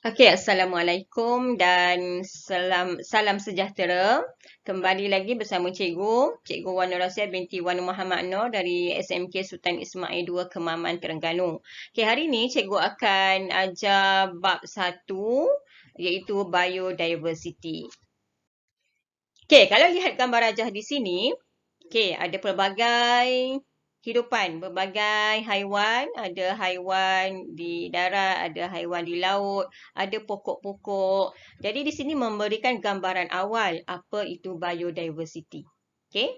Okey, Assalamualaikum dan salam sejahtera. Kembali lagi bersama Cikgu Wan Nur Rasyid binti Wan Muhammad Noor dari SMK Sultan Ismail 2 Kemaman, Terengganu. Okey, hari ini Cikgu akan ajar bab 1 iaitu biodiversity. Okey, kalau lihat gambar rajah di sini, okey, ada pelbagai hidupan, berbagai haiwan, ada haiwan di darat, ada haiwan di laut, ada pokok-pokok. Jadi di sini memberikan gambaran awal apa itu biodiversity. Okey.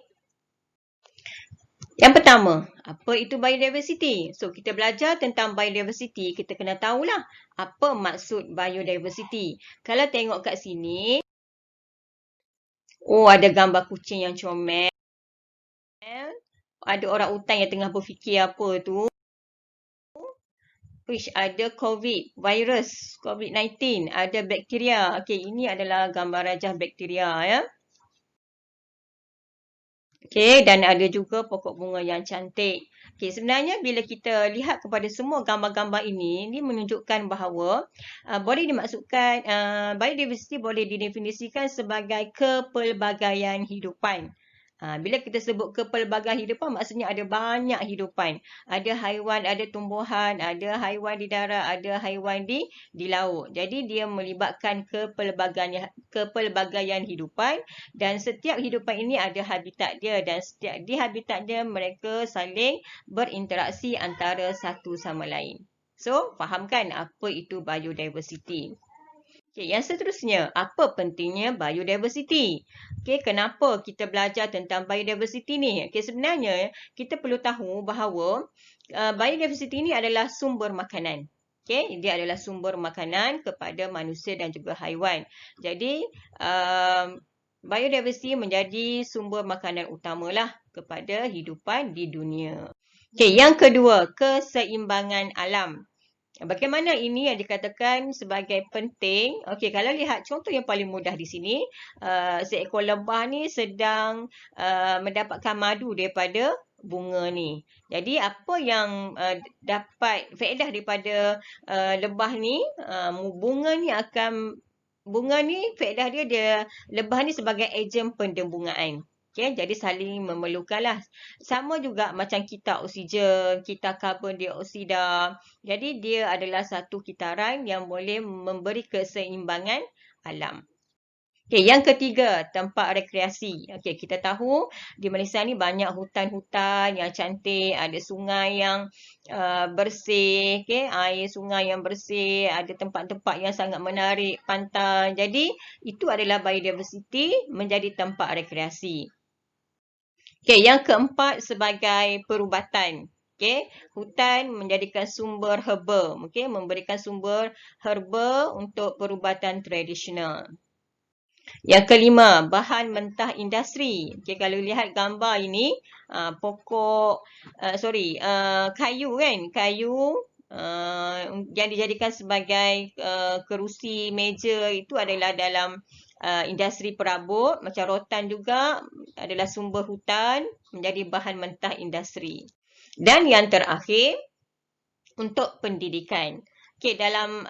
Yang pertama, apa itu biodiversity? So, kita belajar tentang biodiversity, kita kena tahulah apa maksud biodiversity. Kalau tengok kat sini, oh ada gambar kucing yang comel. Ada orang hutan yang tengah berfikir apa tu. Which ada COVID-19, ada bakteria. Okey, ini adalah gambar rajah bakteria ya. Okey, dan ada juga pokok bunga yang cantik. Okey, sebenarnya bila kita lihat kepada semua gambar-gambar ini menunjukkan bahawa boleh dimaksudkan biodiversity boleh didefinisikan sebagai kepelbagaian hidupan. Bila kita sebut kepelbagaian hidupan, maksudnya ada banyak hidupan. Ada haiwan, ada tumbuhan, ada haiwan di darat, ada haiwan di laut. Jadi dia melibatkan kepelbagaian hidupan dan setiap hidupan ini ada habitat dia dan setiap di habitat dia mereka saling berinteraksi antara satu sama lain. So, fahamkan apa itu biodiversity. Okay, yang seterusnya, apa pentingnya biodiversity? Okay, kenapa kita belajar tentang biodiversity ni? Okay, sebenarnya kita perlu tahu bahawa biodiversity ini adalah sumber makanan. Okay, dia adalah sumber makanan kepada manusia dan juga haiwan. Jadi, biodiversity menjadi sumber makanan utamalah kepada hidupan di dunia. Okay, yang kedua, keseimbangan alam. Bagaimana ini yang dikatakan sebagai penting? Okey, kalau lihat contoh yang paling mudah di sini, seekor lebah ni sedang mendapatkan madu daripada bunga ni. Jadi apa yang dapat faedah daripada lebah ni? Bunga ni faedah dia lebah ni sebagai ejen pendembungaan. Okay, jadi saling memerlukanlah. Sama juga macam kita oksigen, kita karbon dioksida. Jadi dia adalah satu kitaran yang boleh memberi keseimbangan alam. Okay, yang ketiga, tempat rekreasi. Okay, kita tahu di Malaysia ni banyak hutan-hutan yang cantik, ada sungai yang bersih, okay, air sungai yang bersih, ada tempat-tempat yang sangat menarik, pantai. Jadi, itu adalah biodiversity menjadi tempat rekreasi. Okay, yang keempat sebagai perubatan. Okay, hutan menjadikan sumber herba, okay, memberikan sumber herba untuk perubatan tradisional. Yang kelima, bahan mentah industri. Okay, kalau lihat gambar ini, kayu kan, kayu yang dijadikan sebagai kerusi, meja itu adalah dalam industri perabot. Macam rotan juga adalah sumber hutan menjadi bahan mentah industri. Dan yang terakhir, untuk pendidikan. Okay, dalam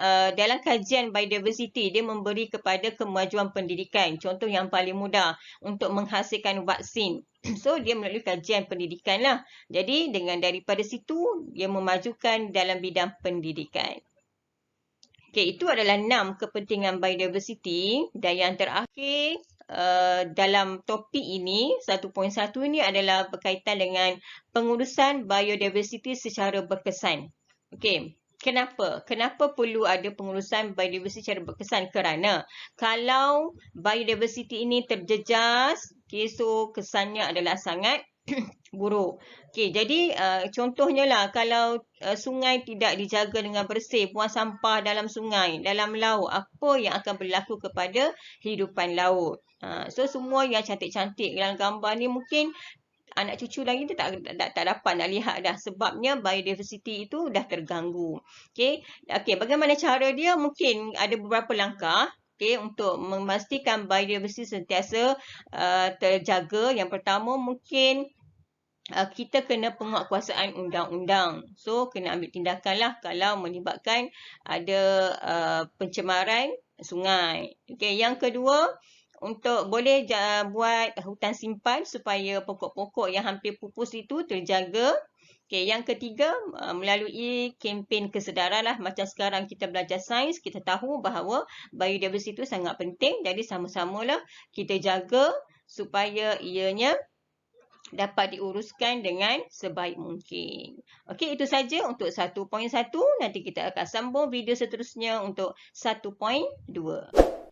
kajian biodiversity, dia memberi kepada kemajuan pendidikan. Contoh yang paling mudah, untuk menghasilkan vaksin. So, dia melalui kajian pendidikan lah. Jadi, daripada situ, dia memajukan dalam bidang pendidikan. Okay, itu adalah 6 kepentingan biodiversity. Dan yang terakhir, dalam topik ini, 1.1 ini adalah berkaitan dengan pengurusan biodiversity secara berkesan. Okey, kenapa? Kenapa perlu ada pengurusan biodiversity secara berkesan? Kerana kalau biodiversity ini terjejas, okay, so kesannya adalah sangat buruk. Okey, jadi contohnya lah kalau sungai tidak dijaga dengan bersih, buang sampah dalam sungai, dalam laut, apa yang akan berlaku kepada hidupan laut? So semua yang cantik-cantik dalam gambar ni mungkin anak cucu lagi tu tak dapat nak lihat dah sebabnya biodiversity itu dah terganggu. Okey. Okey, bagaimana cara dia? Mungkin ada beberapa langkah untuk memastikan biodiversity sentiasa terjaga. Yang pertama mungkin kita kena penguatkuasaan undang-undang. So, kena ambil tindakan lah kalau melibatkan ada pencemaran sungai. Okey, yang kedua, untuk boleh buat hutan simpan supaya pokok-pokok yang hampir pupus itu terjaga. Okey, yang ketiga, melalui kempen kesedaran lah. Macam sekarang kita belajar sains, kita tahu bahawa biodiversity itu sangat penting. Jadi sama-samalah kita jaga supaya ianya dapat diuruskan dengan sebaik mungkin. Okey, itu saja untuk 1.1. Nanti kita akan sambung video seterusnya untuk 1.2.